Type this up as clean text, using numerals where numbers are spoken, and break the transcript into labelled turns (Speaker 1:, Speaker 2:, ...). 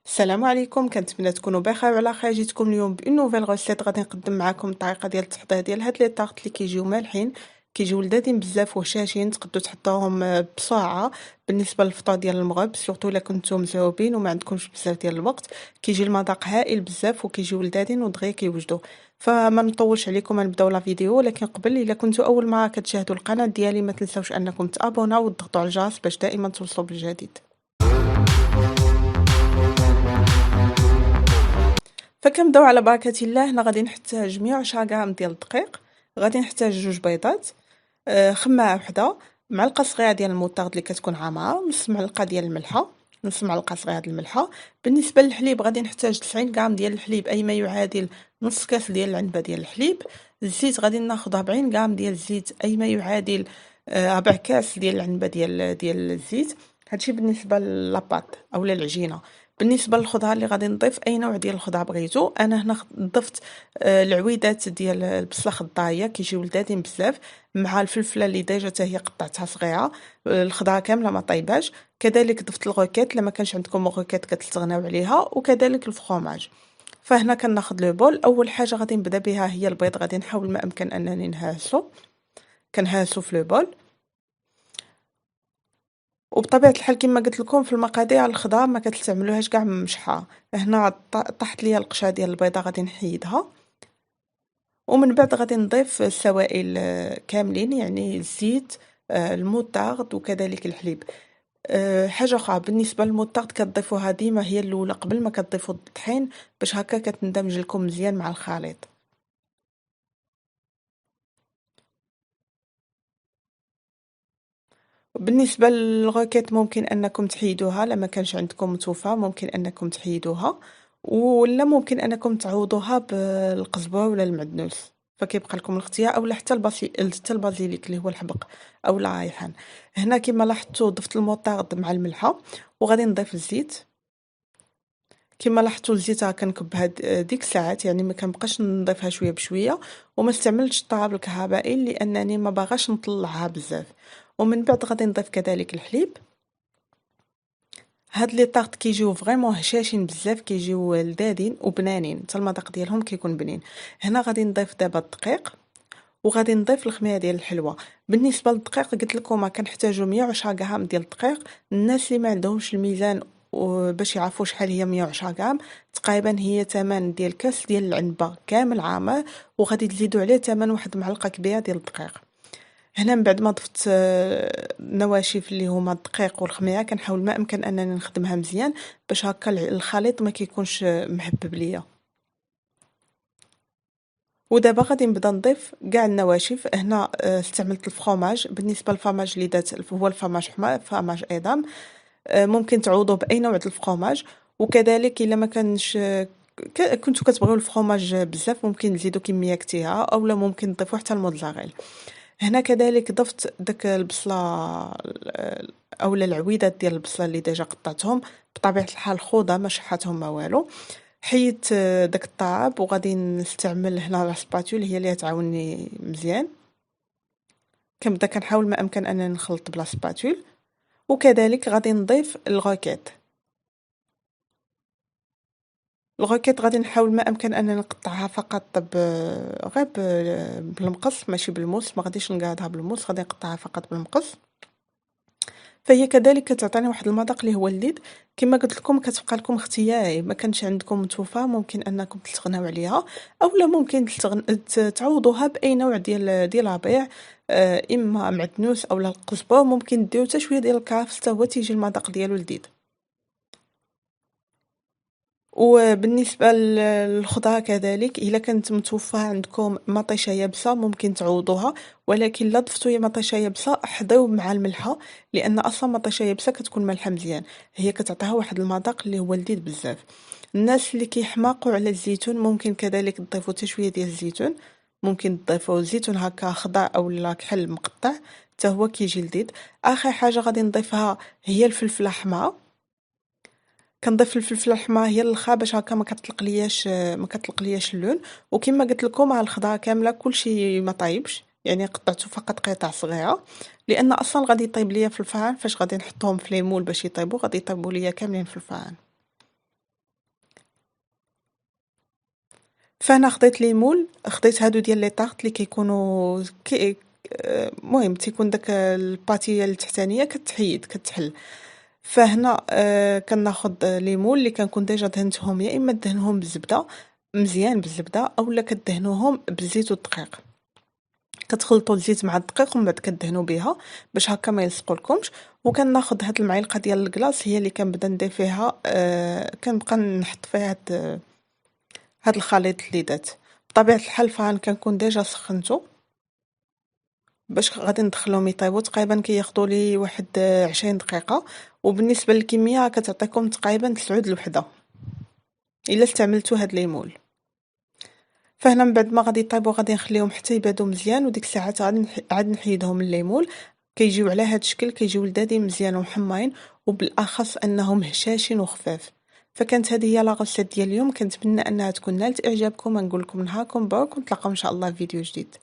Speaker 1: السلام عليكم، كنتمنى تكونوا بخير وعلى خير. جيتكم اليوم بان نوفيل غوسيت غادي نقدم معكم الطريقه ديال التحضير ديال هاد لي طاغط اللي كيجيو مالحين، كيجيو لذاذين بزاف وهشاشين، تقدروا تحضروهم بسرعه بالنسبه للفطور ديال المغرب، سورتو الا كنتو مزروبين وما عندكمش بزاف ديال الوقت. كيجي المذاق هائل بزاف وكيجيو لذاذين ودغيا كيوجدوا. فما نطولش عليكم، نبداو لا فيديو. ولكن قبل، الا كنتو اول مره كتشاهدوا القناه ديالي، ما تنساوش انكم تابوناو وتضغطوا على الجرس باش دائما توصلوا بالجديد. فكنبداو على بركة الله. هنا غادي نحتاج 110 غرام ديال الدقيق، غادي نحتاج 2 بيضات، خماعة وحده، معلقة صغيرة ديال الموطارد اللي كتكون عامرة، نص معلقة ديال الملحة، نص معلقة صغيرة ديال الملحة. بالنسبة للحليب غادي نحتاج 90 غرام ديال الحليب، أي ما يعادل نص كاس ديال العنبة ديال الحليب. الزيت غادي ناخذ 40 غرام ديال الزيت، أي ما يعادل ربع كاس ديال العنبة ديال الزيت. هادشي بالنسبة لاباط أو العجينة. بالنسبه للخضره اللي غادي نضيف، اي نوع ديال الخضره بغيتو. انا هنا ضفت العويدات ديال البصله خضايه، كيجيو لذاذين بزاف، مع الفلفله اللي ديجا حتى هي قطعتها صغيره. الخضره كامله ما طيباش. كذلك ضفت الغوكيت، لما كانش عندكم الغوكيت كتستغناو عليها، وكذلك الفرomاج. فهنا كناخذ لو بول. اول حاجه غادي نبدا بها هي البيض. غادي نحاول ما امكن انني كنهرسو في لو بول. وبطبيعة الحال كما قلت لكم في المقادير، الخضار ما كتستعملوهاش كاع مشحة. هنا طحت ليا القشره ديال البيضه، غادي نحيدها. ومن بعد غادي نضيف السوائل كاملين، يعني الزيت، الموطارد، وكذلك الحليب. حاجه اخرى بالنسبه للموطارد، كتضيفوها ديما هي الاولى قبل ما كتضيفوا الطحين، باش هكا كتندمج لكم مزيان مع الخليط. بالنسبة للغوكيت، ممكن أنكم تحيدوها، لما كانش عندكم توفة ممكن أنكم تحيدوها، ولا ممكن أنكم تعوضوها بالقزبر ولا المعدنوس. فكيبقى لكم الاختيار، أو حتى البازيليك اللي هو الحبق أو الريحان. هنا كما لاحظتوا ضفت الموطارد مع الملحة، وغادي نضيف الزيت. كما لاحظتوا الزيت كنكبها ديك الساعات، يعني ما كنبقاش نضيفها شويه بشويه، وما استعملتش الطراب الكهربائي لانني ما باغاش نطلعها بزاف. ومن بعد غادي نضيف كذلك الحليب. هاد لي طارط كيجيو فريمون هشاشين بزاف، كيجيو لذاذين وبنانين، حتى المذاق ديالهم كيكون بنين. هنا غادي نضيف دابا الدقيق، وغادي نضيف الخميره ديال الحلوه. بالنسبه للدقيق قلت لكم كنحتاجوا 110 غرام ديال الدقيق. الناس اللي ما عندهمش الميزان باش يعرفوا شحال هي 110 غرام، تقريبا هي ثمن ديال كاس ديال العنبه كامل عامر، وغادي تزيدوا عليه ثمن واحد معلقه كبيره ديال الدقيق. هنا من بعد ما ضفت النواشف اللي هما الدقيق والخميره، كنحاول ما امكن انني نخدمها مزيان باش هكا الخليط ما كيكونش محبب ليا. ودابا غادي نبدا نضيف كاع النواشف. هنا استعملت الفرomاج. بالنسبه للفرomاج اللي دات هو الفرomاج حمر، فرomاج ايضا ممكن تعوضوا باي نوع ديال الفرomاج. وكذلك الا ما كانش كنتو كتبغيو الفرomاج بزاف، ممكن تزيدوا كميه كثيره، اولا ممكن تضيفوا حتى الموتزاريلا. هنا كذلك ضفت داك البصله اولا العويدات ديال البصله اللي ديجا قطعتهم، بطبيعه الحال خوضه ما شحاتهم ما والو. حيدت داك الطعاب، وغادي نستعمل هنا لا سباتول هي اللي تعاوني مزيان. كنبدا كنحاول ما امكن انني نخلط بلا سباتول. وكذلك غادي نضيف الغوكيت. الغوكيت غادي نحاول ما امكن انني نقطعها فقط غير بالمقص، ماشي بالموس. ما غاديش نقادها بالموس، غادي نقطعها فقط بالمقص. فهي كذلك كتعطيني واحد المذاق اللي هو اللذيذ. كما قلت لكم كتبقى لكم اختياري، ما كانش عندكم متوفه ممكن انكم تستغناو عليها، اولا ممكن تعوضوها باي نوع ديال ربيع، اما معدنوس اولا القزبر. ممكن ديروا حتى شويه ديال الكرفس حتى هو تيجي المذاق ديالو لذيذ. وبالنسبة للخضرة كذلك، إلا كانت متوفرة عندكم مطيشة يابسة ممكن تعوضوها، ولكن لا ضفتو يا مطيشة يابسة حضيو مع الملحة، لأن أصلا مطيشة يابسة كتكون مالحة مزيان، هي كتعطيها واحد المذاق اللي هو لذيذ بزاف. الناس اللي كيحماقوا على الزيتون ممكن كذلك تضيفوا حتى شوية ديال الزيتون. ممكن تضيفوا زيتون هكا خضر أو كحل مقطع، حتى هو كيجي لذيذ. آخر حاجة غادي نضيفها هي الفلفلة حمراء. كنضيف الفلفل الحمار هي الاخا باش هكا ما كتلقلياش اللون. وكما قلت لكم على الخضره كامله كلشي ما طايبش، يعني قطعته فقط قطع صغيره، لان اصلا غادي يطيب ليا في الفران. فاش غادي نحطهم في ليمول باش يطيبوا، غادي يطيبوا ليا كاملين في الفران. فهنا خديت ليمول، خديت هادو ديال لي طارت اللي كيكونوا المهم تيكون داك الباتيه التحتانيه كتحل. فهنا كناخد ليمول اللي كنكون ديجا دهنتهم، يا اما دهنهم بالزبده مزيان بالزبده اولا كدهنوهم بالزيت والدقيق. كتخلطوا الزيت مع الدقيق ومن بعد كدهنوا بها باش هكا ما يلصقولكمش. وكناخد هاد المعلقه ديال الكلاص هي اللي كنبدا ندير فيها كنبقى نحط فيها هاد الخليط اللي درت. بطبيعه الحال فان كنكون ديجا سخنته باش غادي ندخلهم يطيبوا. تقريبا كياخذوا لي واحد 20 دقيقه، وبالنسبه للكميه كتعطيكم تقريبا 9 الوحده الا استعملتوا هاد ليمول. فهنا من بعد ما غادي يطيبوا غادي نخليهم حتى يبردوا مزيان، وديك الساعات غادي عاد نحيدهم من الليمول. كيجيو على هاد الشكل، كيجيو لذاذين مزيان ومحمرين، وبالاخص انهم هشاشين وخفاف. فكانت هذه هي لا غوسيت ديال اليوم، كنتمنى انها تكون نالت اعجابكم. نقول لكم نهاركم مبروك، ونتلاقاو ان شاء الله في فيديو جديد.